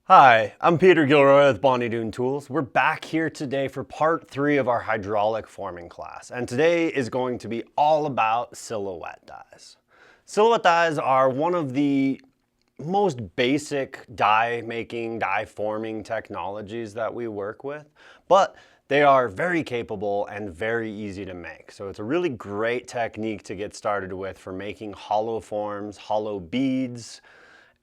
Hi, I'm Peter Gilroy with Bonny Doon Tools. We're back here today for part 3 of our hydraulic forming class, and today is going to be all about silhouette dies. Silhouette dies are one of the most basic die making, die forming technologies that we work with, but they are very capable and very easy to make. So it's a really great technique to get started with for making hollow forms, hollow beads,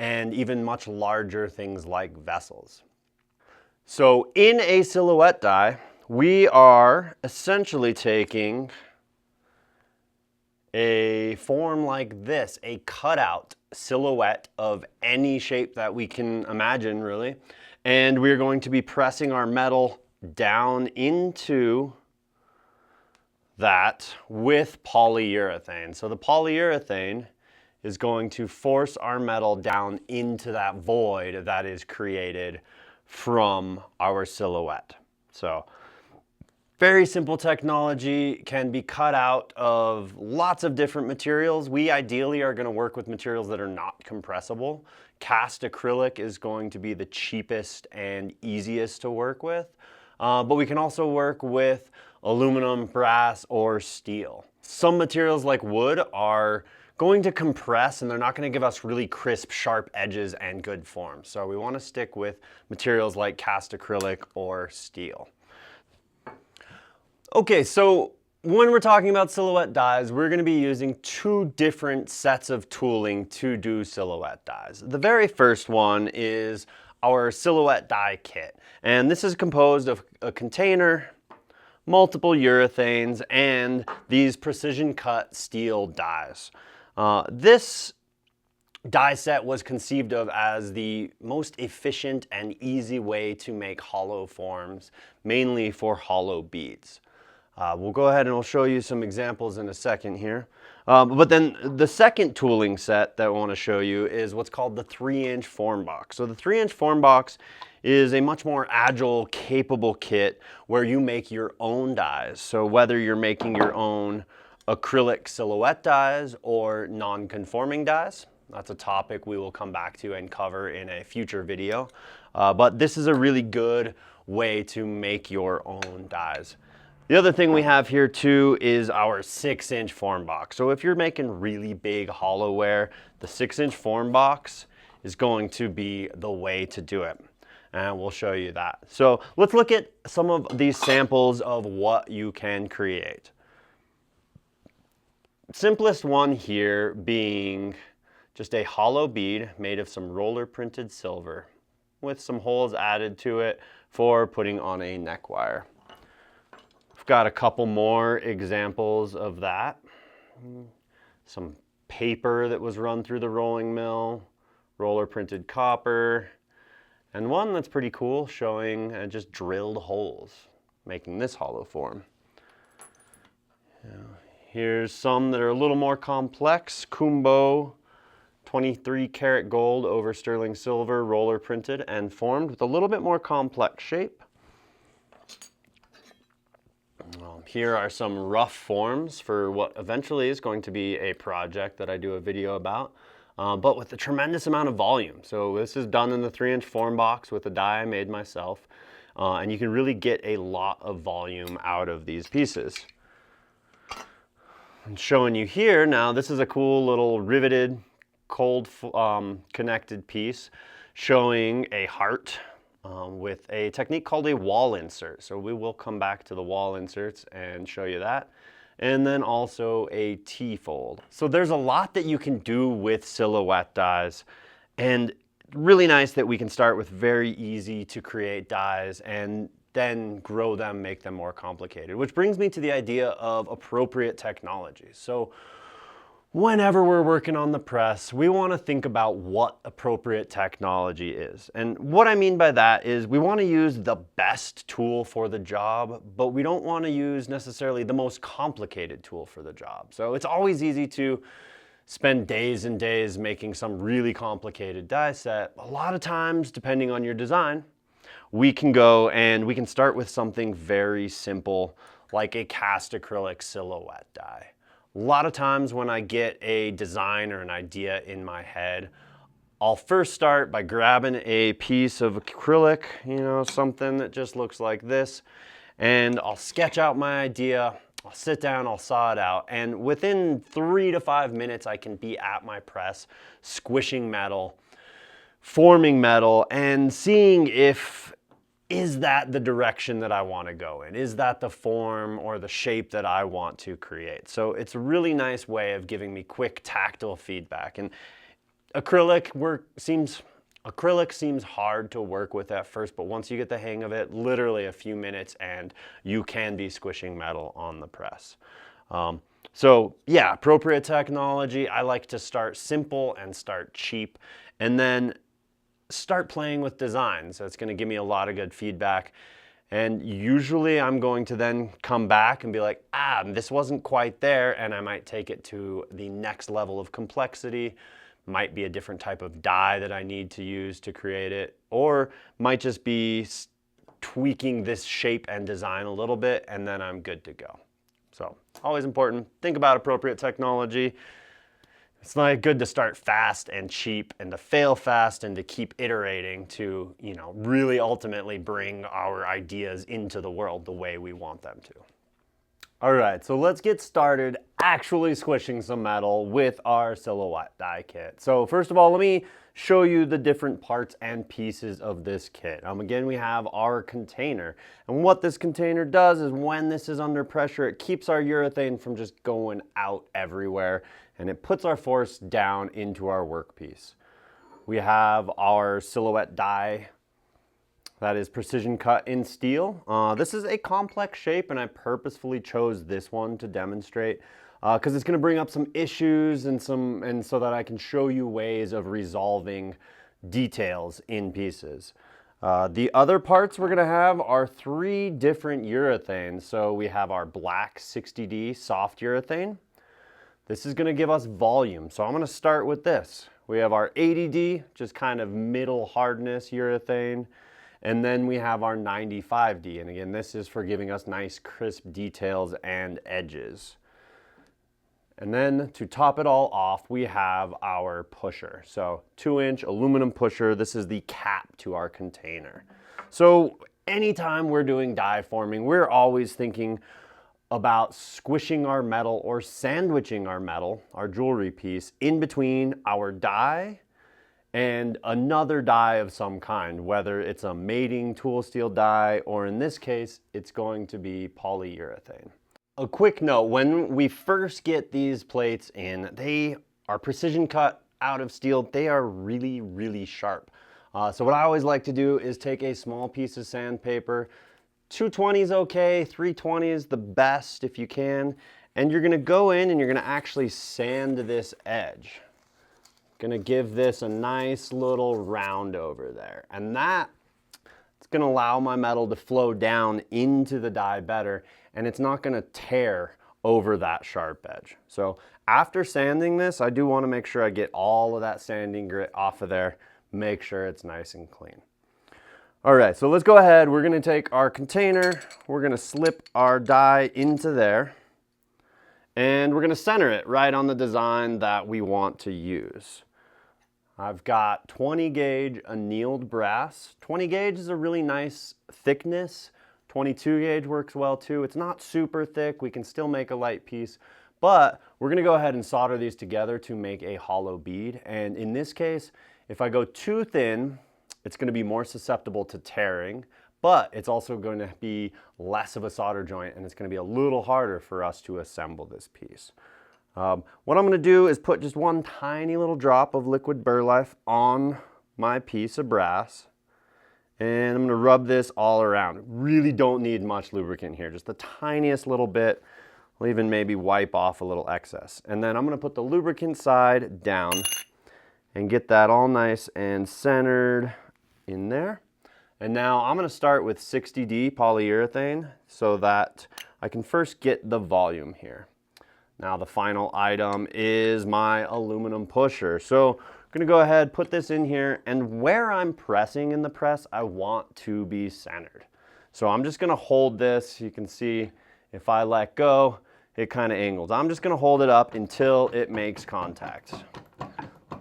and even much larger things like vessels. So in a silhouette die, we are essentially taking a form like this, a cutout silhouette of any shape that we can imagine, really. And we're going to be pressing our metal down into that with polyurethane. So the polyurethane is going to force our metal down into that void that is created from our silhouette. So very simple technology, can be cut out of lots of different materials. We ideally are going to work with materials that are not compressible. Cast acrylic is going to be the cheapest and easiest to work with, but we can also work with aluminum, brass, or steel. Some materials like wood are going to compress and they're not going to give us really crisp, sharp edges and good forms. So we want to stick with materials like cast acrylic or steel. Okay, so when we're talking about silhouette dies, we're going to be using 2 different sets of tooling to do silhouette dies. The very first one is our silhouette die kit, and this is composed of a container, multiple urethanes, and these precision cut steel dies. This die set was conceived of as the most efficient and easy way to make hollow forms, mainly for hollow beads. We'll go ahead and I'll show you some examples in a second here. But then the second tooling set that I want to show you is what's called the 3-inch form box. So the 3-inch form box is a much more agile, capable kit where you make your own dies. So whether you're making your own acrylic silhouette dies or non-conforming dies, that's a topic we will come back to and cover in a future video. But this is a really good way to make your own dies. The other thing we have here too is our 6-inch form box. So if you're making really big hollowware, the 6-inch form box is going to be the way to do it. And we'll show you that. So let's look at some of these samples of what you can create. Simplest one here being just a hollow bead made of some roller printed silver with some holes added to it for putting on a neck wire. I've got a couple more examples of that. Some paper that was run through the rolling mill, roller printed copper, and one that's pretty cool showing just drilled holes, making this hollow form. Here's some that are a little more complex. Kumbo, 23 karat gold over sterling silver, roller printed and formed with a little bit more complex shape. Here are some rough forms for what eventually is going to be a project that I do a video about, but with a tremendous amount of volume. So this is done in the 3-inch form box with a die I made myself, and you can really get a lot of volume out of these pieces. I'm showing you here now, this is a cool little riveted, cold connected piece showing a heart with a technique called a wall insert. So we will come back to the wall inserts and show you that. And then also a T-fold. So there's a lot that you can do with silhouette dies, and really nice that we can start with very easy to create dies and then grow them, make them more complicated. Which brings me to the idea of appropriate technology. So whenever we're working on the press, we want to think about what appropriate technology is. And what I mean by that is we want to use the best tool for the job, but we don't want to use necessarily the most complicated tool for the job. So it's always easy to spend days and days making some really complicated die set. A lot of times, depending on your design, we can go and we can start with something very simple like a cast acrylic silhouette die. A lot of times when I get a design or an idea in my head, I'll first start by grabbing a piece of acrylic, you know, something that just looks like this, and I'll sketch out my idea. I'll sit down, I'll saw it out, and within 3 to 5 minutes I can be at my press, squishing metal, forming metal, and seeing is that the direction that I want to go in? Is that the form or the shape that I want to create? So it's a really nice way of giving me quick tactile feedback. And acrylic seems hard to work with at first, but once you get the hang of it, literally a few minutes and you can be squishing metal on the press. So yeah, appropriate technology. I like to start simple and start cheap, and then start playing with designs. That's going to give me a lot of good feedback. And usually I'm going to then come back and be like, this wasn't quite there, and I might take it to the next level of complexity. Might be a different type of die that I need to use to create it, or might just be tweaking this shape and design a little bit, and then I'm good to go. So always important, think about appropriate technology. It's not good to start fast and cheap and to fail fast and to keep iterating to, you know, really ultimately bring our ideas into the world the way we want them to. All right, so let's get started actually squishing some metal with our silhouette die kit. So first of all, let me show you the different parts and pieces of this kit. Again, we have our container. And what this container does is when this is under pressure, it keeps our urethane from just going out everywhere, and it puts our force down into our workpiece. We have our silhouette die that is precision cut in steel. This is a complex shape, and I purposefully chose this one to demonstrate because it's going to bring up some issues and so that I can show you ways of resolving details in pieces. The other parts we're going to have are 3 different urethanes. So we have our black 60D soft urethane. This is going to give us volume. So I'm going to start with this. We have our 80D, just kind of middle hardness urethane. And then we have our 95D, and again, this is for giving us nice crisp details and edges. And then to top it all off, we have our pusher. So 2-inch aluminum pusher. This is the cap to our container. So anytime we're doing die forming, we're always thinking about squishing our metal or sandwiching our metal, our jewelry piece, in between our die and another die of some kind, whether it's a mating tool steel die, or in this case, it's going to be polyurethane. A quick note, when we first get these plates in, they are precision cut out of steel. They are really, really sharp. So what I always like to do is take a small piece of sandpaper. 220 is okay, 320 is the best if you can. And you're gonna go in and you're gonna actually sand this edge. Gonna give this a nice little round over there, and it's gonna allow my metal to flow down into the die better, and it's not gonna tear over that sharp edge. So after sanding this, I do want to make sure I get all of that sanding grit off of there, make sure it's nice and clean. All right, so let's go ahead. We're gonna take our container, we're gonna slip our die into there, and we're gonna center it right on the design that we want to use. I've got 20 gauge annealed brass. 20 gauge is a really nice thickness. 22 gauge works well too. It's not super thick. We can still make a light piece, but we're gonna go ahead and solder these together to make a hollow bead. And in this case, if I go too thin, it's gonna be more susceptible to tearing, but it's also going to be less of a solder joint, and it's gonna be a little harder for us to assemble this piece. What I'm going to do is put just one tiny little drop of liquid burlap on my piece of brass, and I'm going to rub this all around. Really don't need much lubricant here, just the tiniest little bit. I'll even maybe wipe off a little excess. And then I'm going to put the lubricant side down and get that all nice and centered in there. And now I'm going to start with 60D polyurethane so that I can first get the volume here. Now the final item is my aluminum pusher. So I'm gonna go ahead, put this in here, and where I'm pressing in the press, I want to be centered. So I'm just gonna hold this. You can see if I let go, it kind of angles. I'm just gonna hold it up until it makes contact.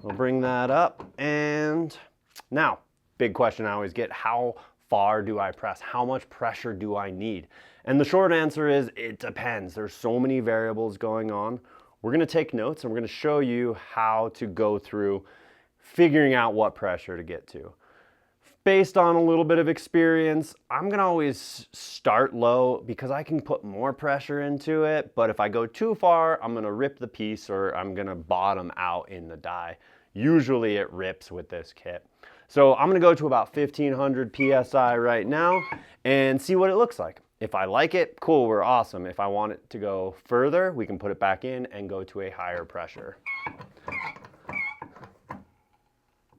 We'll bring that up, and now, big question I always get, how far do I press? How much pressure do I need? And the short answer is, it depends. There's so many variables going on. We're gonna take notes and we're gonna show you how to go through figuring out what pressure to get to. Based on a little bit of experience, I'm gonna always start low because I can put more pressure into it, but if I go too far, I'm gonna rip the piece or I'm gonna bottom out in the die. Usually it rips with this kit. So I'm gonna go to about 1500 PSI right now and see what it looks like. If I like it, cool, we're awesome. If I want it to go further, we can put it back in and go to a higher pressure.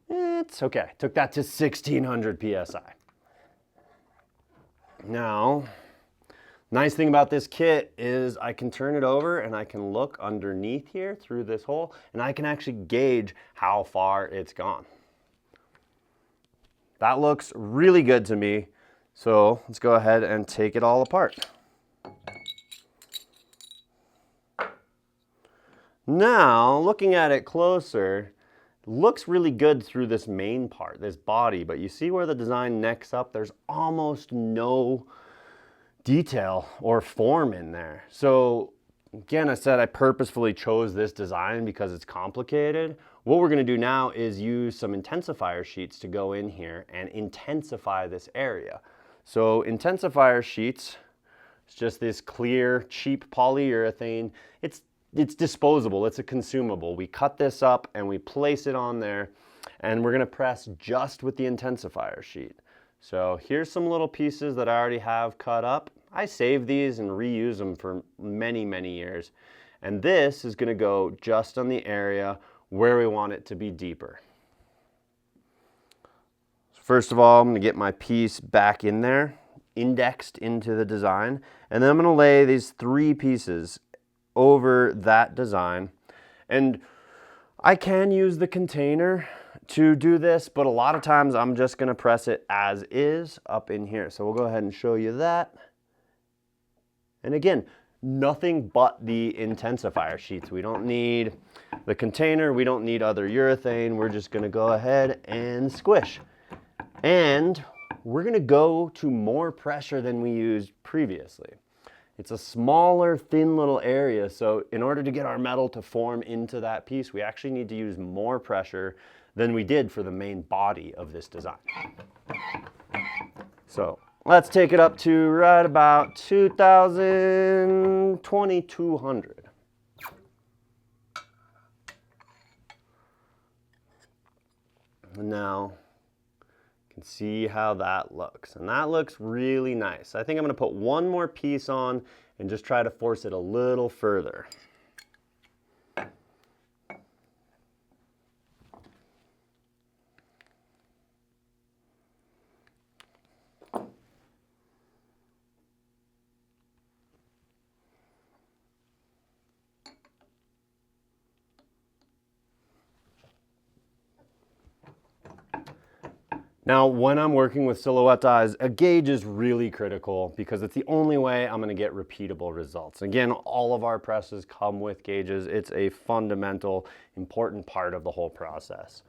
It's okay, took that to 1600 PSI. Now, nice thing about this kit is I can turn it over and I can look underneath here through this hole and I can actually gauge how far it's gone. That looks really good to me. So let's go ahead and take it all apart. Now, looking at it closer, looks really good through this main part, this body, but you see where the design necks up? There's almost no detail or form in there. So again, I said I purposefully chose this design because it's complicated. What we're gonna do now is use some intensifier sheets to go in here and intensify this area. So intensifier sheets, it's just this clear, cheap polyurethane. It's disposable, it's a consumable. We cut this up and we place it on there and we're gonna press just with the intensifier sheet. So here's some little pieces that I already have cut up. I save these and reuse them for many, many years. And this is gonna go just on the area where we want it to be deeper. First of all, I'm gonna get my piece back in there, indexed into the design, and then I'm gonna lay these 3 pieces over that design. And I can use the container to do this, but a lot of times I'm just gonna press it as is up in here. So we'll go ahead and show you that. And again, nothing but the intensifier sheets. We don't need the container, we don't need other urethane. We're just gonna go ahead and squish. And we're gonna go to more pressure than we used previously. It's a smaller, thin little area, so in order to get our metal to form into that piece, we actually need to use more pressure than we did for the main body of this design. So let's take it up to right about 2200. And now, you can see how that looks, and that looks really nice. I think I'm gonna put one more piece on and just try to force it a little further. Now, when I'm working with silhouette dies, a gauge is really critical because it's the only way I'm gonna get repeatable results. Again, all of our presses come with gauges. It's a fundamental, important part of the whole process.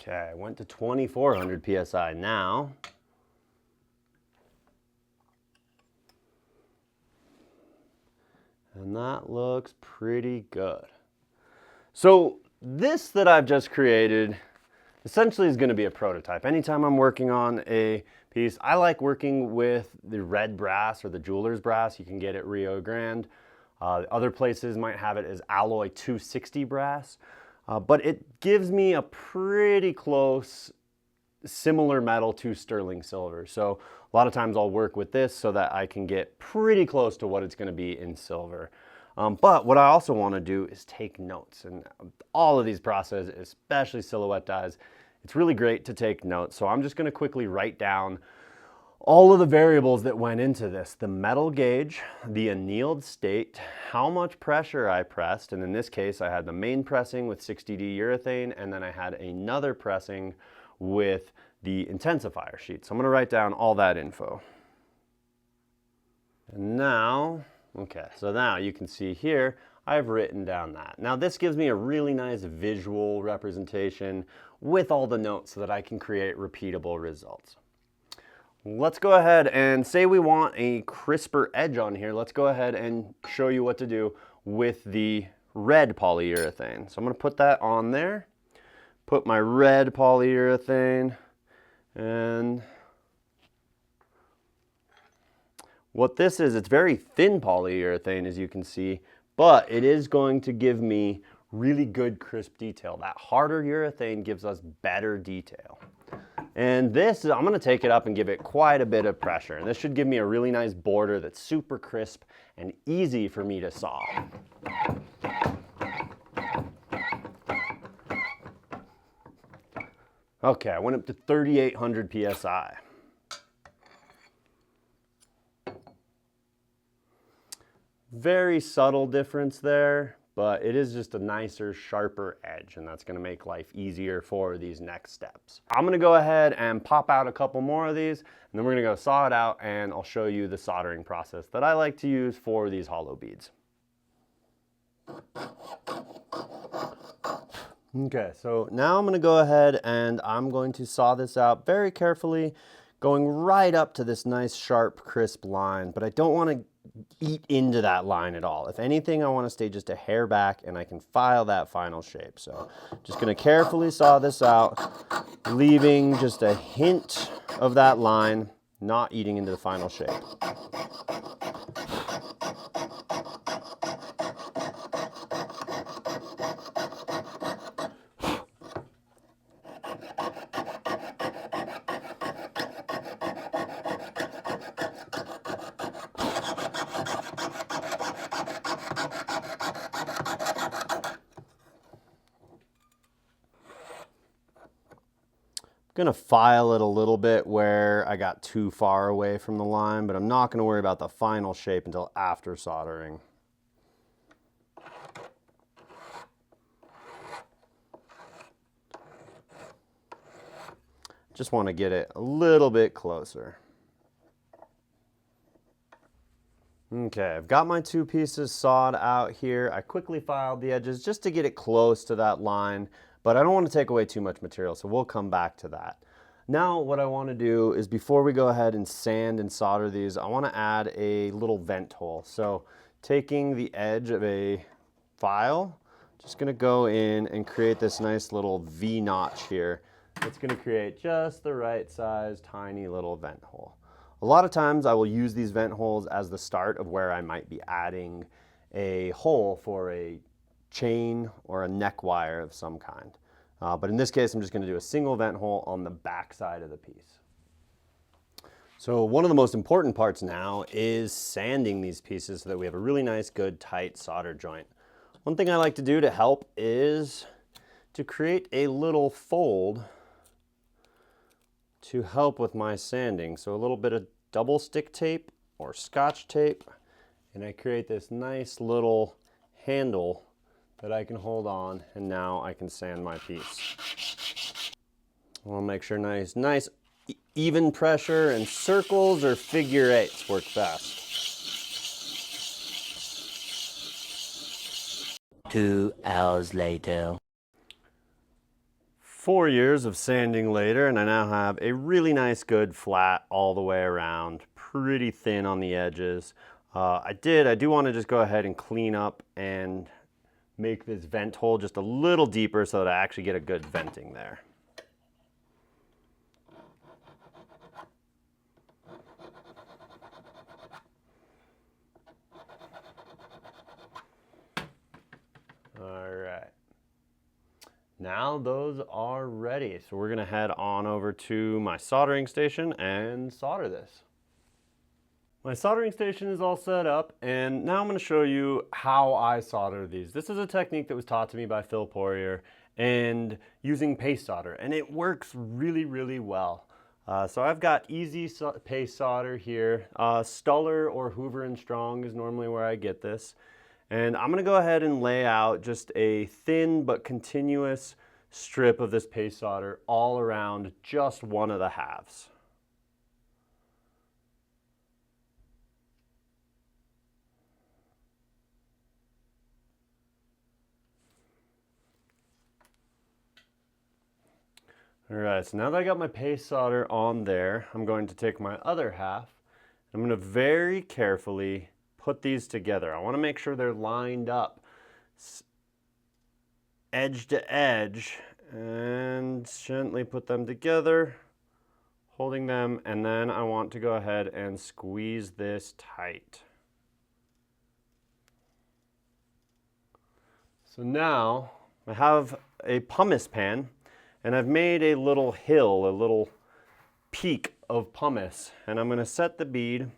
Okay, I went to 2400 PSI now. And that looks pretty good. So this that I've just created essentially is going to be a prototype. Anytime I'm working on a piece, I like working with the red brass or the jeweler's brass. You can get it Rio Grande. Other places might have it as alloy 260 brass. But it gives me a pretty close, similar metal to sterling silver. So a lot of times I'll work with this so that I can get pretty close to what it's gonna be in silver. But what I also wanna do is take notes. And all of these processes, especially silhouette dies, it's really great to take notes. So I'm just gonna quickly write down all of the variables that went into this: the metal gauge, the annealed state, how much pressure I pressed, and in this case I had the main pressing with 60D urethane, and then I had another pressing with the intensifier sheet. So I'm going to write down all that info. And now, okay, so now you can see here I've written down that. Now this gives me a really nice visual representation with all the notes so that I can create repeatable results. Let's go ahead and say we want a crisper edge on here. Let's go ahead and show you what to do with the red polyurethane. So I'm going to put that on there, put my red polyurethane, and what this is, it's very thin polyurethane, as you can see, but it is going to give me really good crisp detail. That harder urethane gives us better detail. And this, I'm going to take it up and give it quite a bit of pressure. And this should give me a really nice border that's super crisp and easy for me to saw. Okay, I went up to 3,800 PSI. Very subtle difference there, but it is just a nicer, sharper edge, and that's going to make life easier for these next steps. I'm going to go ahead and pop out a couple more of these, and then we're going to go saw it out, and I'll show you the soldering process that I like to use for these hollow beads. Okay, so now I'm going to go ahead and I'm going to saw this out very carefully, going right up to this nice, sharp, crisp line, but I don't want to eat into that line at all. If anything, I want to stay just a hair back and I can file that final shape. So just going to carefully saw this out, leaving just a hint of that line, not eating into the final shape. Gonna file it a little bit where I got too far away from the line, but I'm not gonna worry about the final shape until after soldering. Just want to get it a little bit closer. Okay, I've got my two pieces sawed out here. I quickly filed the edges just to get it close to that line, but I don't want to take away too much material, so we'll come back to that. Now what I want to do is, before we go ahead and sand and solder these, I want to add a little vent hole. So taking the edge of a file, just going to go in and create this nice little V notch here. It's going to create just the right size, tiny little vent hole. A lot of times I will use these vent holes as the start of where I might be adding a hole for a chain or a neck wire of some kind. But in this case, I'm just going to do a single vent hole on the back side of the piece. So one of the most important parts now is sanding these pieces so that we have a really nice, good, tight solder joint. One thing I like to do to help is to create a little fold to help with my sanding. So a little bit of double stick tape or Scotch tape, and I create this nice little handle that I can hold on, and now I can sand my piece. I'll make sure nice even pressure, and circles or figure eights work best. 2 hours later. 4 years of sanding later, and I now have a really nice, good flat all the way around, pretty thin on the edges. I do want to just go ahead and clean up and make this vent hole just a little deeper so that I actually get a good venting there. All right. Now those are ready. So we're gonna head on over to my soldering station and solder this. My soldering station is all set up, and now I'm going to show you how I solder these. This is a technique that was taught to me by Phil Poirier, and using paste solder, and it works really, really well. So I've got easy paste solder here. Stuller or Hoover and Strong is normally where I get this. And I'm gonna go ahead and lay out just a thin but continuous strip of this paste solder all around just one of the halves. All right, so now that I got my paste solder on there, I'm going to take my other half. I'm going to very carefully put these together. I want to make sure they're lined up edge to edge and gently put them together, holding them, and then I want to go ahead and squeeze this tight. So now I have a pumice pan, and I've made a little hill, a little peak of pumice, and I'm going to set the bead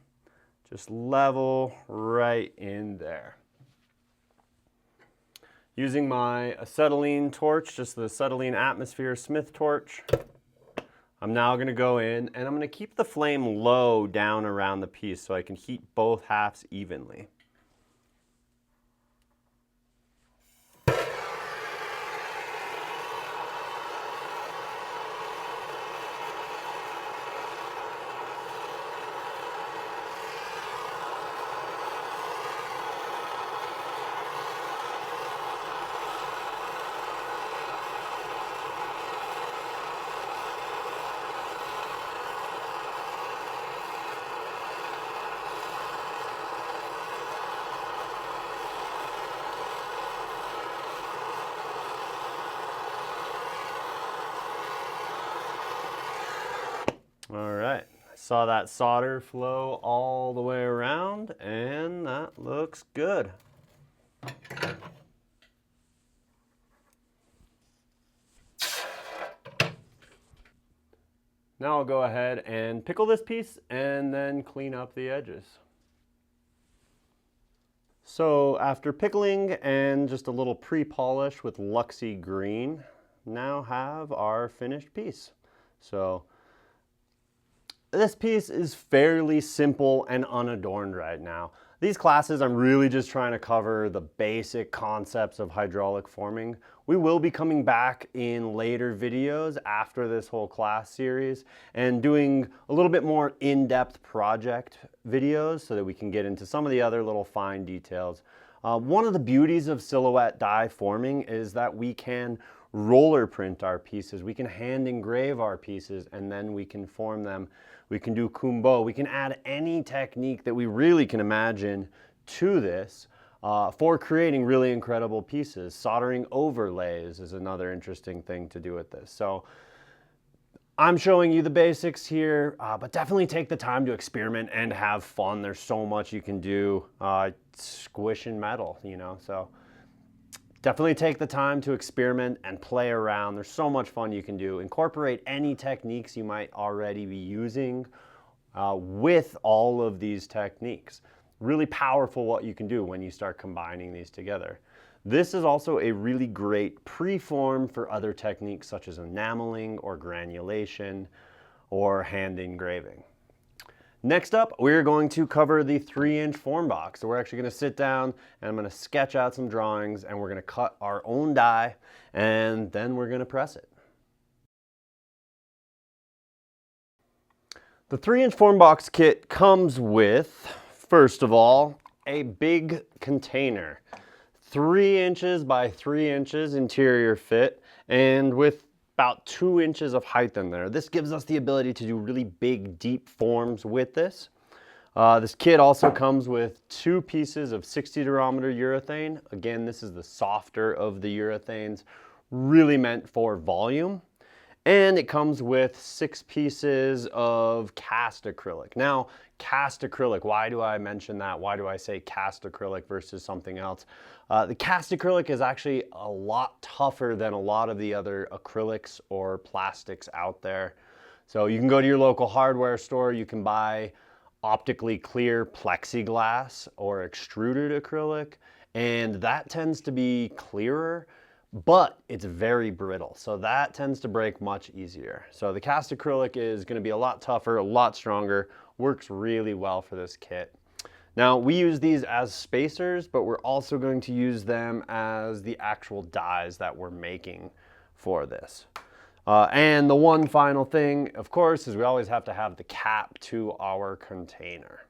just level right in there. Using my acetylene torch, just the acetylene atmosphere Smith torch, I'm now going to go in and I'm going to keep the flame low down around the piece so I can heat both halves evenly. All right, I saw that solder flow all the way around, and that looks good. Now I'll go ahead and pickle this piece and then clean up the edges. So after pickling and just a little pre-polish with Luxie Green, now have our finished piece. So this piece is fairly simple and unadorned right now. These classes, I'm really just trying to cover the basic concepts of hydraulic forming. We will be coming back in later videos after this whole class series and doing a little bit more in-depth project videos so that we can get into some of the other little fine details. One of the beauties of silhouette die forming is that we can roller print our pieces. We can hand engrave our pieces and then we can form them. We can do kumbo. We can add any technique that we really can imagine to this for creating really incredible pieces. Soldering overlays is another interesting thing to do with this. So I'm showing you the basics here, but definitely take the time to experiment and have fun. There's so much you can do squishing metal, you know, so definitely take the time to experiment and play around. There's so much fun you can do. Incorporate any techniques you might already be using with all of these techniques. Really powerful what you can do when you start combining these together. This is also a really great preform for other techniques such as enameling or granulation or hand engraving. Next up, we're going to cover the 3-inch form box. So we're actually going to sit down and I'm going to sketch out some drawings and we're going to cut our own die and then we're going to press it. The 3-inch form box kit comes with, first of all, a big container. 3 inches by 3 inches interior fit and with about 2 inches of height in there. This gives us the ability to do really big, deep forms with this. This kit also comes with 2 pieces of 60 durometer urethane. Again, this is the softer of the urethanes, really meant for volume. And it comes with 6 pieces of cast acrylic. Now, cast acrylic, why do I mention that? Why do I say cast acrylic versus something else? The cast acrylic is actually a lot tougher than a lot of the other acrylics or plastics out there. So you can go to your local hardware store, you can buy optically clear plexiglass or extruded acrylic, and that tends to be clearer, but it's very brittle. So that tends to break much easier. So the cast acrylic is gonna be a lot tougher, a lot stronger, works really well for this kit. Now we use these as spacers, but we're also going to use them as the actual dies that we're making for this. And the one final thing, of course, is we always have to have the cap to our container.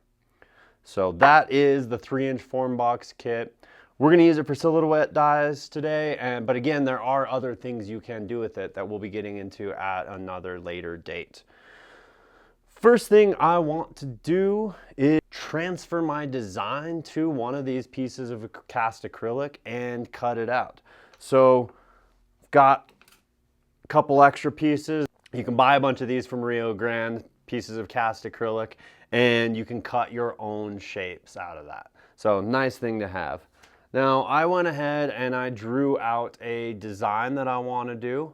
So that is the 3-inch form box kit. We're going to use it for silhouette dies today, but again, there are other things you can do with it that we'll be getting into at another later date. First thing I want to do is transfer my design to one of these pieces of cast acrylic and cut it out. So I've got a couple extra pieces. You can buy a bunch of these from Rio Grande, pieces of cast acrylic, and you can cut your own shapes out of that. So nice thing to have. Now I went ahead and I drew out a design that I want to do.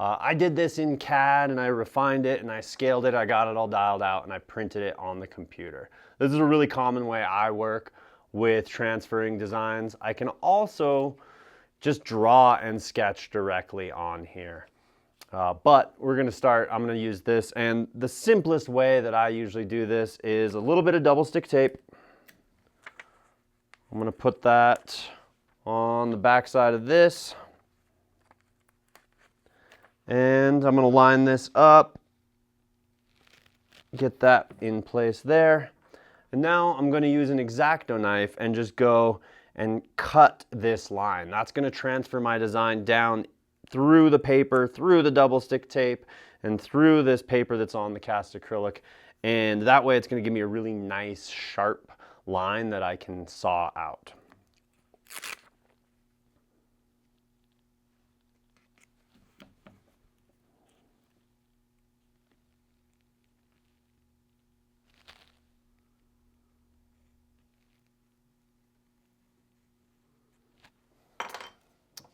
I did this in CAD and I refined it and I scaled it, I got it all dialed out and I printed it on the computer. This is a really common way I work with transferring designs. I can also just draw and sketch directly on here. But we're going to start, I'm going to use this, and the simplest way that I usually do this is a little bit of double stick tape. I'm going to put that on the back side of this, and I'm going to line this up, get that in place there, and now I'm going to use an X-Acto knife and just go and cut this line. That's going to transfer my design down through the paper, through the double stick tape, and through this paper that's on the cast acrylic, and that way it's going to give me a really nice sharp line that I can saw out.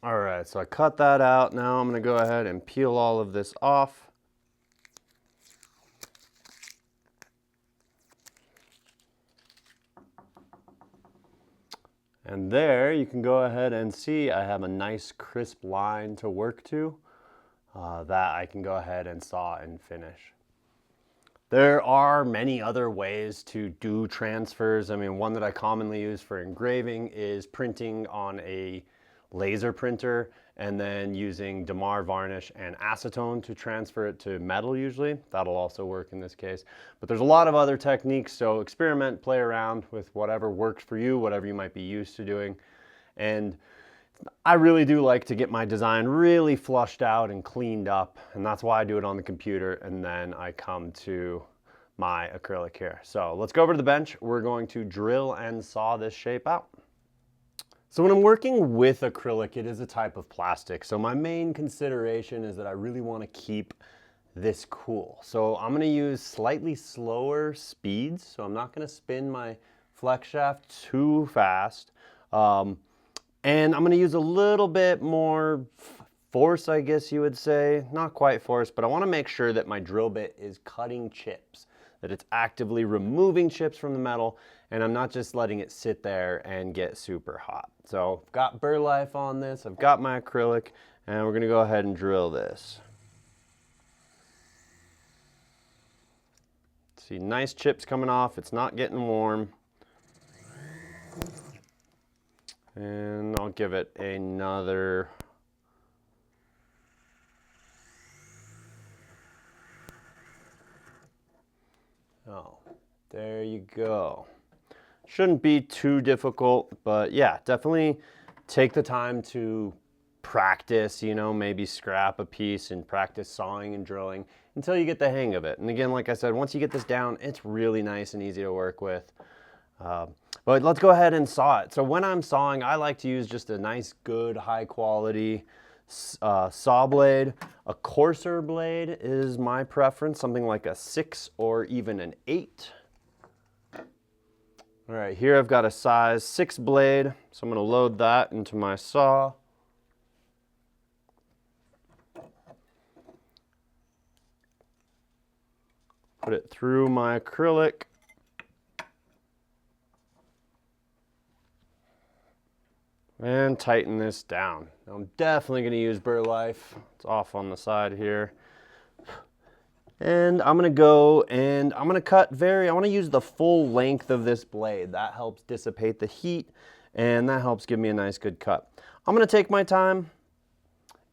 All right, so I cut that out. Now I'm going to go ahead and peel all of this off. And there you can go ahead and see I have a nice crisp line to work to that I can go ahead and saw and finish. There are many other ways to do transfers. I mean, one that I commonly use for engraving is printing on a laser printer and then using Damar varnish and acetone to transfer it to metal usually. That'll also work in this case. But there's a lot of other techniques, so experiment, play around with whatever works for you, whatever you might be used to doing. And I really do like to get my design really flushed out and cleaned up, and that's why I do it on the computer, and then I come to my acrylic here. So let's go over to the bench. We're going to drill and saw this shape out. So when I'm working with acrylic, it is a type of plastic. So my main consideration is that I really want to keep this cool. So I'm going to use slightly slower speeds. So I'm not going to spin my flex shaft too fast. And I'm going to use a little bit more force, I guess you would say. Not quite force, but I want to make sure that my drill bit is cutting chips, that it's actively removing chips from the metal, and I'm not just letting it sit there and get super hot. So I've got burr life on this, I've got my acrylic, and we're going to go ahead and drill this. See, nice chips coming off, it's not getting warm. And I'll give it another. Oh, there you go. Shouldn't be too difficult, but yeah, definitely take the time to practice, you know, maybe scrap a piece and practice sawing and drilling until you get the hang of it. And again, like I said, once you get this down, it's really nice and easy to work with. But let's go ahead and saw it. So when I'm sawing, I like to use just a nice, good, high quality saw blade. A coarser blade is my preference, something like a 6 or even an 8. All right, here I've got a size 6 blade, so I'm going to load that into my saw. Put it through my acrylic. and tighten this down. Now I'm definitely going to use burr life. It's off on the side here. And I'm going to go and I'm going to cut I want to use the full length of this blade. That helps dissipate the heat and that helps give me a nice good cut. I'm going to take my time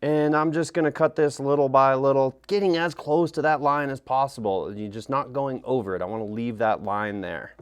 and I'm just going to cut this little by little, getting as close to that line as possible. You're just not going over it. I want to leave that line there.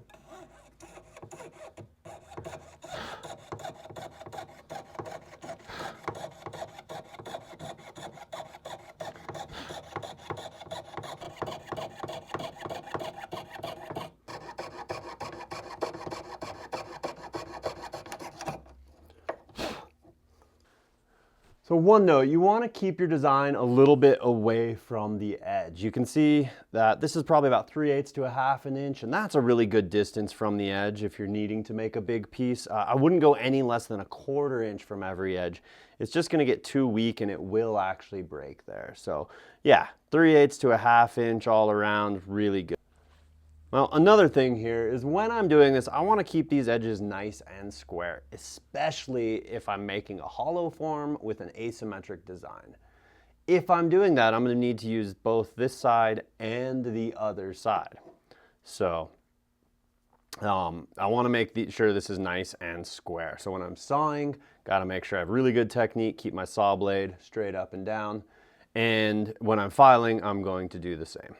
So one note, you want to keep your design a little bit away from the edge. You can see that this is probably about 3/8 to 1/2 inch, and that's a really good distance from the edge if you're needing to make a big piece. I wouldn't go any less than 1/4 inch from every edge. It's just going to get too weak and it will actually break there. So yeah, 3/8 to 1/2 inch all around, really good. Well, another thing here is when I'm doing this, I want to keep these edges nice and square, especially if I'm making a hollow form with an asymmetric design. If I'm doing that, I'm going to need to use both this side and the other side. So I want to make sure this is nice and square. So when I'm sawing, got to make sure I have really good technique, keep my saw blade straight up and down. And when I'm filing, I'm going to do the same.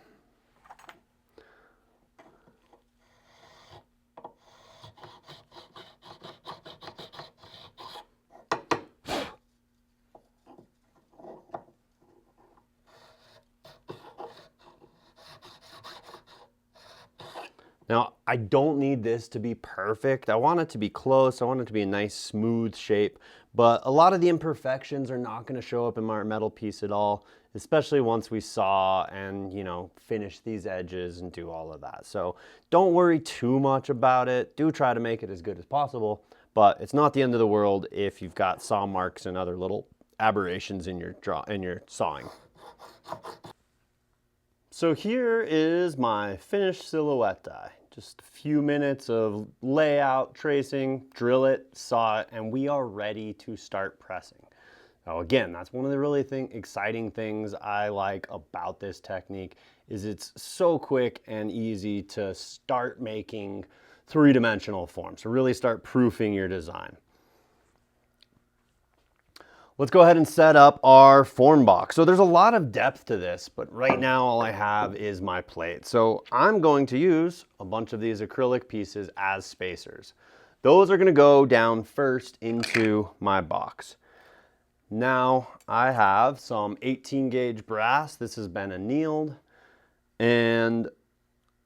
Now, I don't need this to be perfect. I want it to be close. I want it to be a nice smooth shape, but a lot of the imperfections are not going to show up in my metal piece at all, especially once we saw and, finish these edges and do all of that. So don't worry too much about it. Do try to make it as good as possible, but it's not the end of the world if you've got saw marks and other little aberrations in your sawing. So here is my finished silhouette die. Just a few minutes of layout, tracing, drill it, saw it, and we are ready to start pressing. Now again, that's one of the really exciting things I like about this technique is it's so quick and easy to start making three-dimensional forms, to really start proofing your design. Let's go ahead and set up our form box. So there's a lot of depth to this, but right now all I have is my plate. So I'm going to use a bunch of these acrylic pieces as spacers. Those are going to go down first into my box. Now I have some 18 gauge brass. This has been annealed, and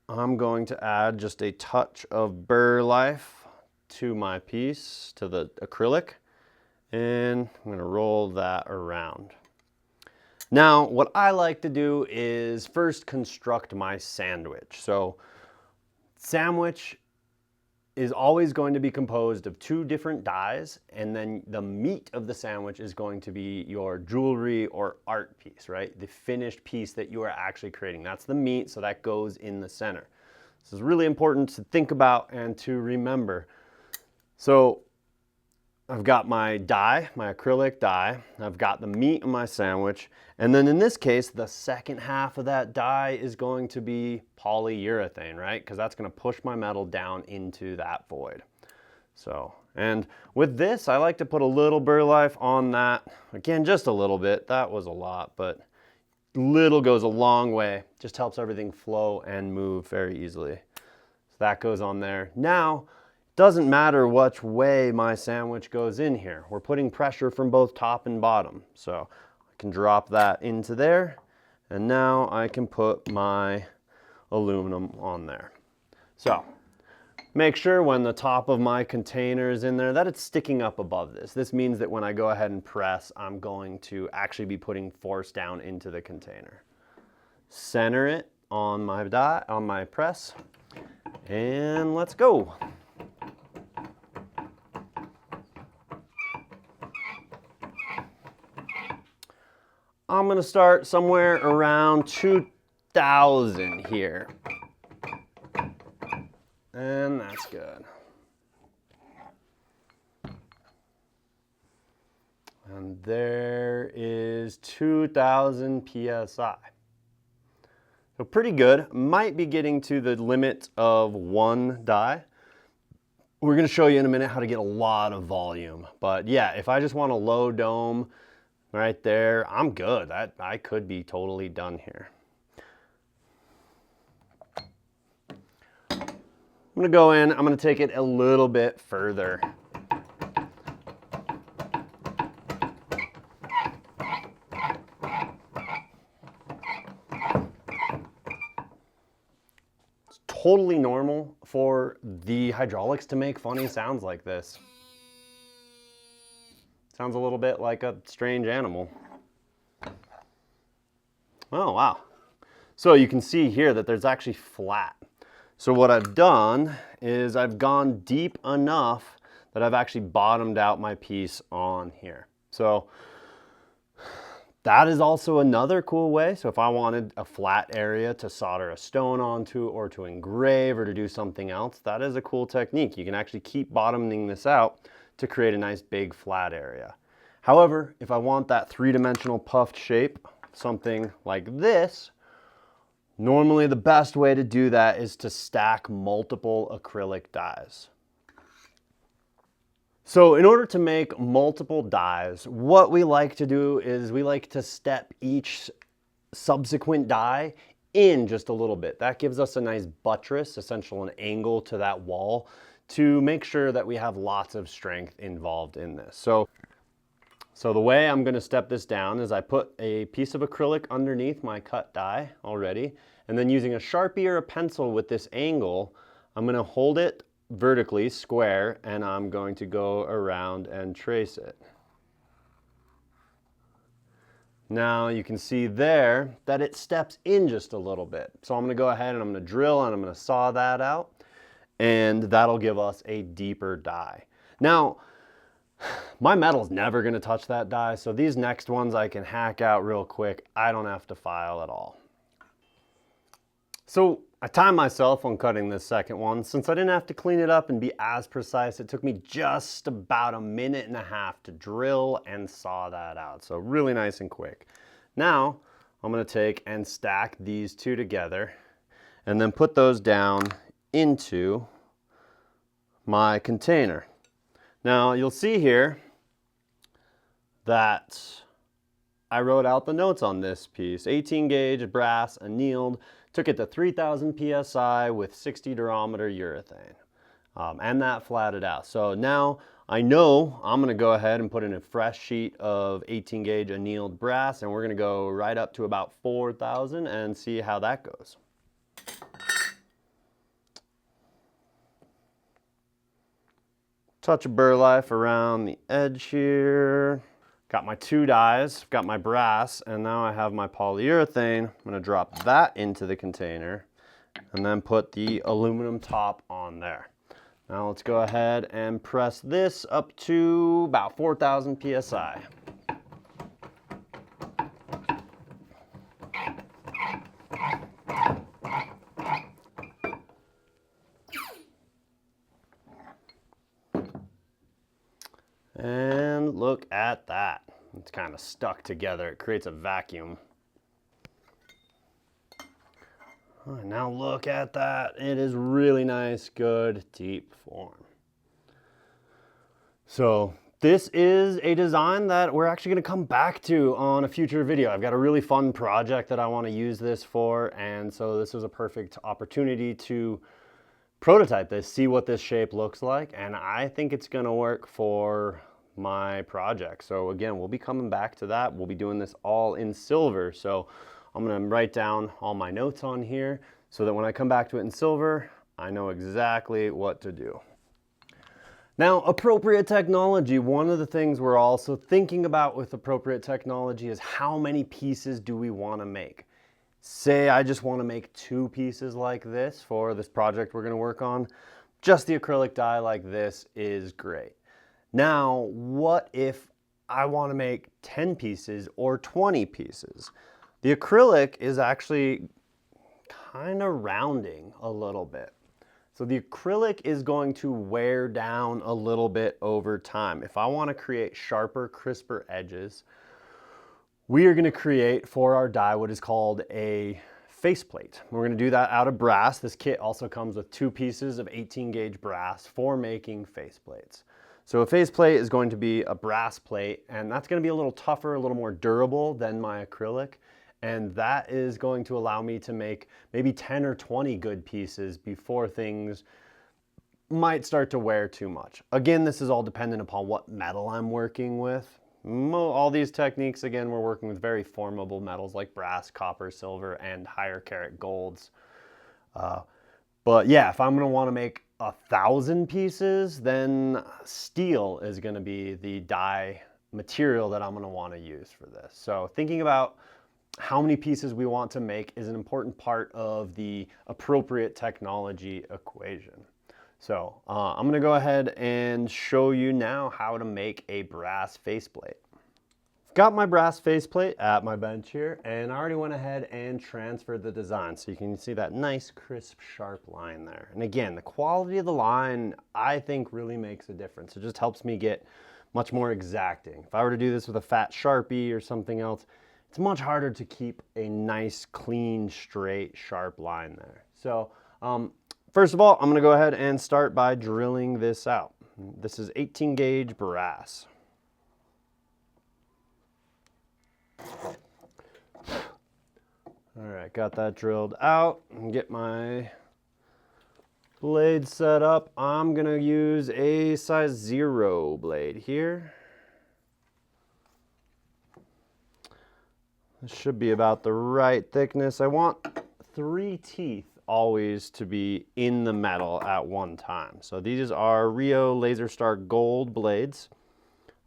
I'm going to add just a touch of burr life to my piece, to the acrylic. And I'm going to roll that around. Now, what I like to do is first construct my sandwich. So, sandwich is always going to be composed of 2 different dies, and then the meat of the sandwich is going to be your jewelry or art piece, right? The finished piece that you are actually creating. That's the meat, so that goes in the center. This is really important to think about and to remember. So, I've got my die, my acrylic die. I've got the meat of my sandwich. And then in this case, the second half of that die is going to be polyurethane, right? Because that's going to push my metal down into that void. So, and with this, I like to put a little burr life on that. Again, just a little bit. That was a lot, but little goes a long way. Just helps everything flow and move very easily. So that goes on there. Now, doesn't matter which way my sandwich goes in here. We're putting pressure from both top and bottom. So I can drop that into there, and now I can put my aluminum on there. So make sure when the top of my container is in there that it's sticking up above this. This means that when I go ahead and press, I'm going to actually be putting force down into the container. Center it on my die, on my press, and let's go. I'm going to start somewhere around 2,000 here. And that's good. And there is 2000 PSI. So pretty good. Might be getting to the limit of one die. We're going to show you in a minute how to get a lot of volume. But yeah, if I just want a low dome right there, I'm good. I could be totally done here. I'm going to go in, I'm going to take it a little bit further. It's totally normal for the hydraulics to make funny sounds like this. Sounds a little bit like a strange animal. Oh, wow. So you can see here that there's actually flat. So what I've done is I've gone deep enough that I've actually bottomed out my piece on here. So that is also another cool way. So if I wanted a flat area to solder a stone onto or to engrave or to do something else, that is a cool technique. You can actually keep bottoming this out to create a nice big flat area. However, if I want that three-dimensional puffed shape, something like this, normally the best way to do that is to stack multiple acrylic dies. So in order to make multiple dies, what we like to do is we like to step each subsequent die in just a little bit. That gives us a nice buttress, essentially an angle to that wall to make sure that we have lots of strength involved in this. So the way I'm going to step this down is I put a piece of acrylic underneath my cut die already, and then using a Sharpie or a pencil with this angle, I'm going to hold it vertically, square, and I'm going to go around and trace it. Now you can see there that it steps in just a little bit. So I'm going to go ahead and I'm going to drill and I'm going to saw that out, and that'll give us a deeper die. Now, my metal's never going to touch that die, so these next ones I can hack out real quick. I don't have to file at all. So I timed myself on cutting this second one. Since I didn't have to clean it up and be as precise, it took me just about 1.5 minutes to drill and saw that out. So really nice and quick. Now I'm going to take and stack these two together and then put those down into my container. Now you'll see here that I wrote out the notes on this piece. 18 gauge brass annealed, took it to 3000 PSI with 60 durometer urethane, and that flatted out. So now I know I'm gonna go ahead and put in a fresh sheet of 18 gauge annealed brass, and we're gonna go right up to about 4000 and see how that goes. Touch of burlap around the edge here. Got my two dies, got my brass, and now I have my polyurethane. I'm gonna drop that into the container and then put the aluminum top on there. Now let's go ahead and press this up to about 4000 PSI. And look at that. It's kind of stuck together. It creates a vacuum. All right, now look at that. It is really nice, good, deep form. So this is a design that we're actually going to come back to on a future video. I've got a really fun project that I want to use this for, and so this was a perfect opportunity to prototype this, see what this shape looks like, and I think it's going to work for my project. So again, we'll be coming back to that. We'll be doing this all in silver. So I'm going to write down all my notes on here so that when I come back to it in silver, I know exactly what to do. Now, appropriate technology. One of the things we're also thinking about with appropriate technology is how many pieces do we want to make? Say I just want to make 2 pieces like this for this project we're going to work on. Just the acrylic die like this is great. Now, what if I want to make 10 pieces or 20 pieces? The acrylic is actually kind of rounding a little bit. So the acrylic is going to wear down a little bit over time. If I want to create sharper, crisper edges, we are going to create for our die what is called a faceplate. We're going to do that out of brass. This kit also comes with 2 pieces of 18 gauge brass for making faceplates. So a faceplate is going to be a brass plate, and that's going to be a little tougher, a little more durable than my acrylic. And that is going to allow me to make maybe 10 or 20 good pieces before things might start to wear too much. Again, this is all dependent upon what metal I'm working with. All these techniques, again, we're working with very formable metals like brass, copper, silver, and higher carat golds. But yeah, if I'm going to want to make 1,000 pieces, then steel is going to be the die material that I'm going to want to use for this. So thinking about how many pieces we want to make is an important part of the appropriate technology equation. So I'm going to go ahead and show you now how to make a brass faceplate. Got my brass faceplate at my bench here, and I already went ahead and transferred the design. So you can see that nice, crisp, sharp line there. And again, the quality of the line, I think, really makes a difference. It just helps me get much more exacting. If I were to do this with a fat Sharpie or something else, it's much harder to keep a nice, clean, straight, sharp line there. So first of all, I'm going to go ahead and start by drilling this out. This is 18 gauge brass. All right, got that drilled out and get my blade set up. I'm gonna use a size 0 blade here. This should be about the right thickness. I want 3 teeth always to be in the metal at one time. So these are Rio Laser Star Gold blades.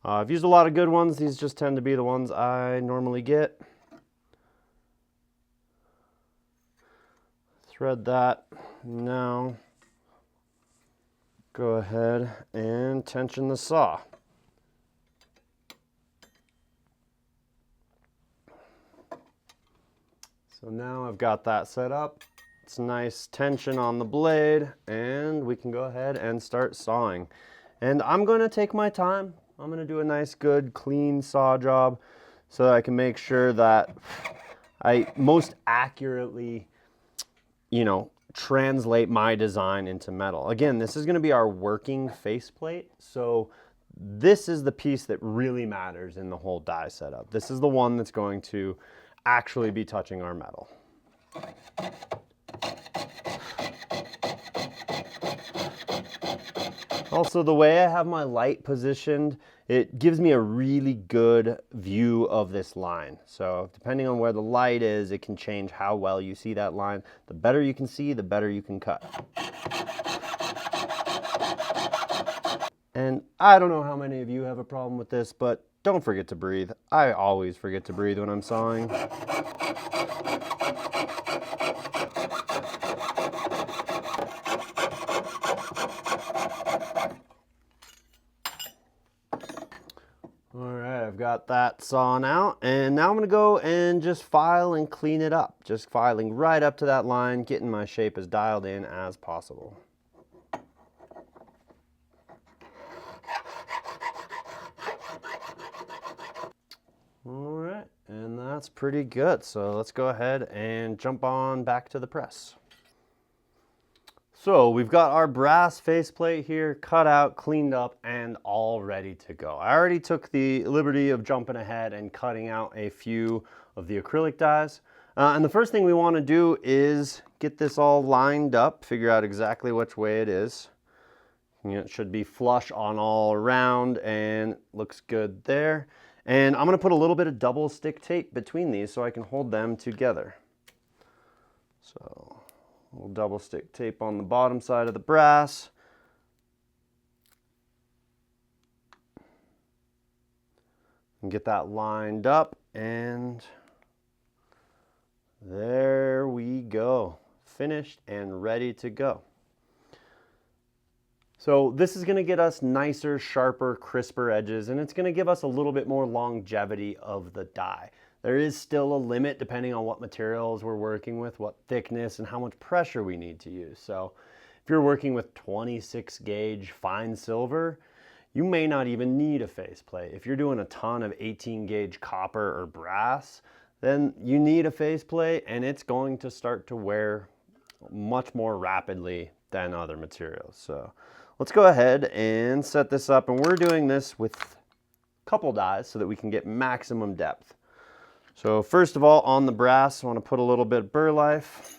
I've used a lot of good ones. These just tend to be the ones I normally get. Thread that. Now go ahead and tension the saw. So now I've got that set up. It's nice tension on the blade, and we can go ahead and start sawing. And I'm going to take my time. I'm going to do a nice, good, clean saw job so that I can make sure that I most accurately, translate my design into metal. Again, this is going to be our working faceplate, so this is the piece that really matters in the whole die setup. This is the one that's going to actually be touching our metal. Also, the way I have my light positioned, it gives me a really good view of this line. So depending on where the light is, it can change how well you see that line. The better you can see, the better you can cut. And I don't know how many of you have a problem with this, but don't forget to breathe. I always forget to breathe when I'm sawing. Alright, I've got that sawn out, and now I'm going to go and just file and clean it up. Just filing right up to that line, getting my shape as dialed in as possible. Alright, and that's pretty good. So let's go ahead and jump on back to the press. So we've got our brass faceplate here cut out, cleaned up, and all ready to go. I already took the liberty of jumping ahead and cutting out a few of the acrylic dies. And the first thing we want to do is get this all lined up, figure out exactly which way it is. It should be flush on all around and looks good there. And I'm going to put a little bit of double stick tape between these so I can hold them together. So we'll double stick tape on the bottom side of the brass. And get that lined up, and there we go. Finished and ready to go. So this is going to get us nicer, sharper, crisper edges, and it's going to give us a little bit more longevity of the die. There is still a limit depending on what materials we're working with, what thickness, and how much pressure we need to use. So If you're working with 26 gauge fine silver, you may not even need a faceplate. If you're doing a ton of 18 gauge copper or brass, then you need a faceplate, and it's going to start to wear much more rapidly than other materials. So let's go ahead and set this up, and we're doing this with a couple dies so that we can get maximum depth. So first of all, on the brass, I want to put a little bit of burlife,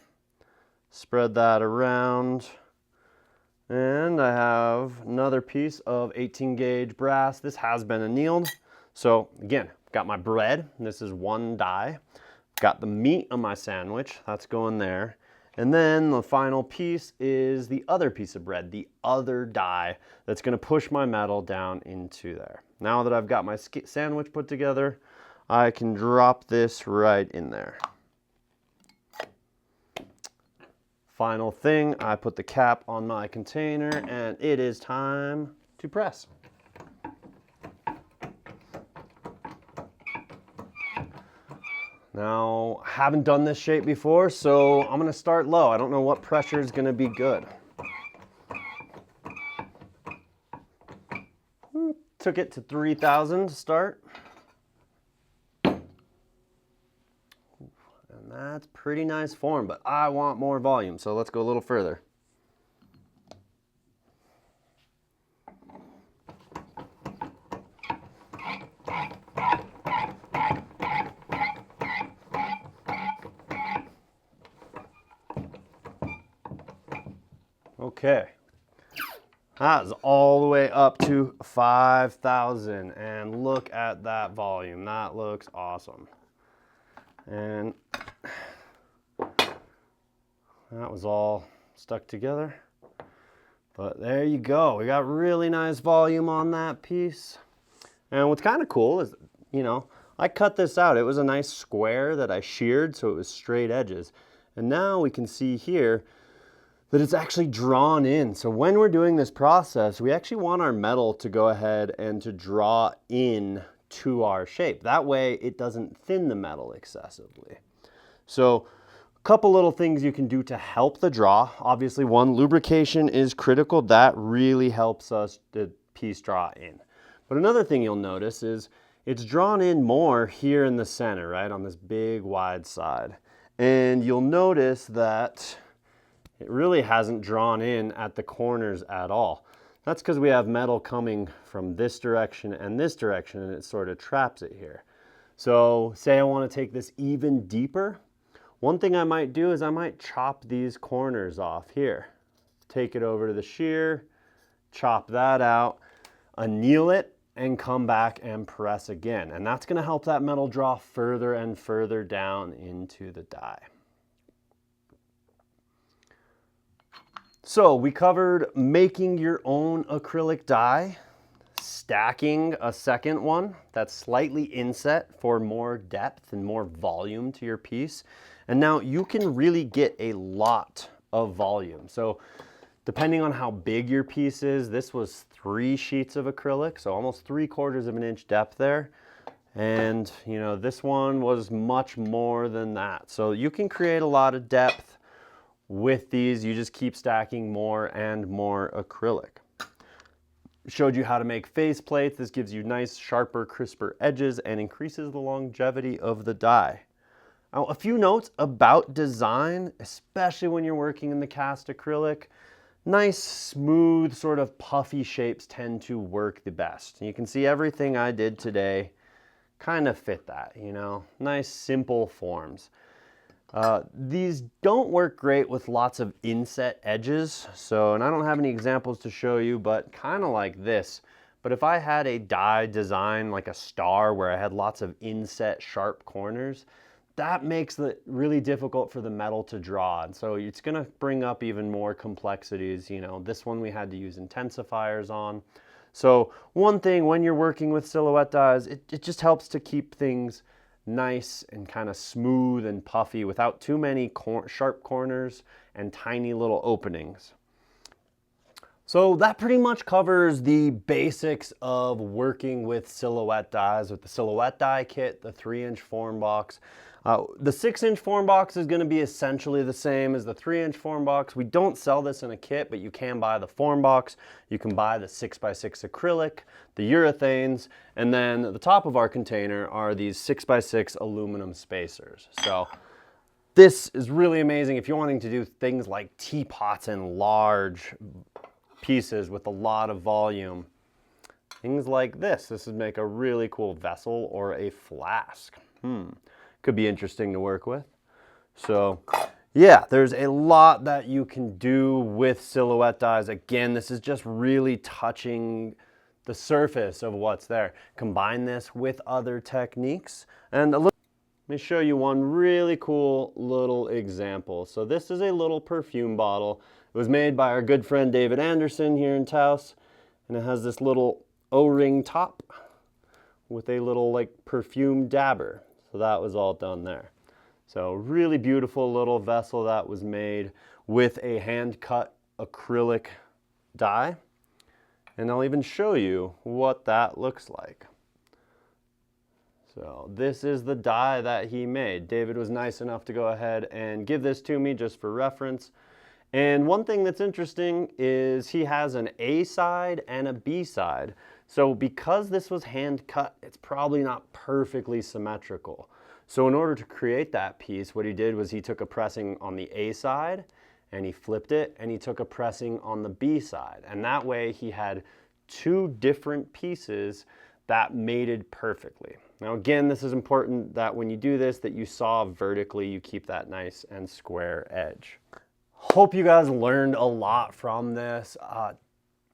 spread that around, and I have another piece of 18 gauge brass. This has been annealed. So again, got my bread, this is one die. Got the meat of my sandwich, that's going there. And then the final piece is the other piece of bread, the other die that's going to push my metal down into there. Now that I've got my sandwich put together, I can drop this right in there. Final thing, I put the cap on my container, and it is time to press. Now, I haven't done this shape before, so I'm gonna start low. I don't know what pressure is gonna be good. Took it to 3,000 to start. And that's pretty nice form, but I want more volume, so let's go a little further. Okay, that is all the way up to 5,000, and look at that volume. That looks awesome. And that was all stuck together. But there you go. We got really nice volume on that piece. And what's kind of cool is, you know, I cut this out. It was a nice square that I sheared, so it was straight edges. And now we can see here that it's actually drawn in. So when we're doing this process, we actually want our metal to go ahead and to draw in to our shape. That way it doesn't thin the metal excessively. So a couple little things you can do to help the draw. Obviously, one, lubrication is critical. That really helps us the piece draw in. But another thing you'll notice is it's drawn in more here in the center, right, on this big wide side. And you'll notice that it really hasn't drawn in at the corners at all. That's because we have metal coming from this direction, and it sort of traps it here. So say I want to take this even deeper. One thing I might do is I might chop these corners off here. Take it over to the shear, chop that out, anneal it, and come back and press again. And that's going to help that metal draw further and further down into the die. So we covered making your own acrylic die, stacking a second one that's slightly inset for more depth and more volume to your piece. And now you can really get a lot of volume. So depending on how big your piece is, this was 3 sheets of acrylic, so almost 3/4 of an inch depth there. And you know, this one was much more than that. So you can create a lot of depth with these. You just keep stacking more and more acrylic. Showed you how to make face plates. This gives you nice, sharper, crisper edges and increases the longevity of the die. Now, a few notes about design, especially when you're working in the cast acrylic. Nice, smooth, sort of puffy shapes tend to work the best. You can see everything I did today kind of fit that, you know, nice, simple forms. These don't work great with lots of inset edges, so, and I don't have any examples to show you, but kind of like this. But if I had a die design like a star where I had lots of inset sharp corners, that makes it really difficult for the metal to draw. And so it's gonna bring up even more complexities. You know, this one we had to use intensifiers on. So one thing when you're working with silhouette dies, it just helps to keep things nice and kind of smooth and puffy without too many sharp corners and tiny little openings. So that pretty much covers the basics of working with silhouette dies, with the silhouette die kit, the 3-inch form box. The 6-inch form box is going to be essentially the same as the 3-inch form box. We don't sell this in a kit, but you can buy the form box. You can buy the 6x6 acrylic, the urethanes, and then at the top of our container are these 6x6 aluminum spacers. So this is really amazing if you're wanting to do things like teapots in large pieces with a lot of volume. Things like this. This would make a really cool vessel or a flask. Could be interesting to work with. So yeah, there's a lot that you can do with silhouette dies. Again, this is just really touching the surface of what's there. Combine this with other techniques. And let me show you one really cool little example. So this is a little perfume bottle. It was made by our good friend David Anderson here in Taos. And it has this little O-ring top with a little like perfume dabber. So that was all done there. So really beautiful little vessel that was made with a hand-cut acrylic die. And I'll even show you what that looks like. So this is the die that he made. David was nice enough to go ahead and give this to me just for reference. And one thing that's interesting is he has an A side and a B side. So because this was hand cut, it's probably not perfectly symmetrical. So in order to create that piece, what he did was he took a pressing on the A side and he flipped it, and he took a pressing on the B side. And that way he had two different pieces that mated perfectly. Now again, this is important that when you do this, that you saw vertically, you keep that nice and square edge. Hope you guys learned a lot from this.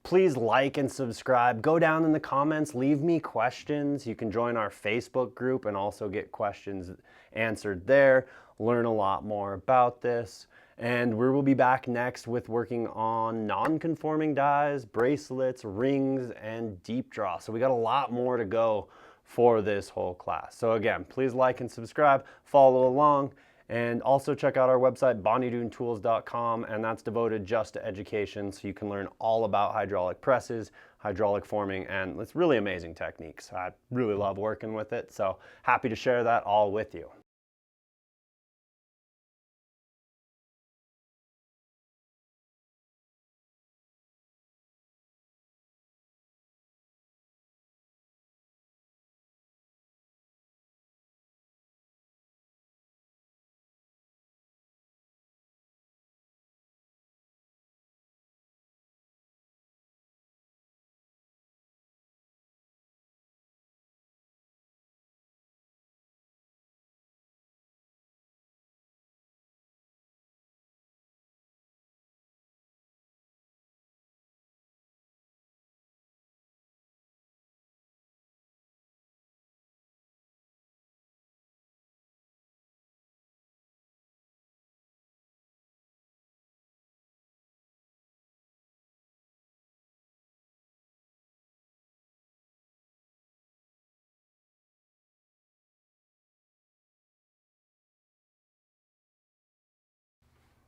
Please like and subscribe. Go down in the comments, leave me questions. You can join our Facebook group and also get questions answered there. Learn a lot more about this. And we will be back next with working on non-conforming dies, bracelets, rings, and deep draw. So we got a lot more to go for this whole class. So again, please like and subscribe, follow along. And also check out our website, bonnydoon.tools.com, and that's devoted just to education, so you can learn all about hydraulic presses, hydraulic forming, and it's really amazing techniques. I really love working with it, so happy to share that all with you.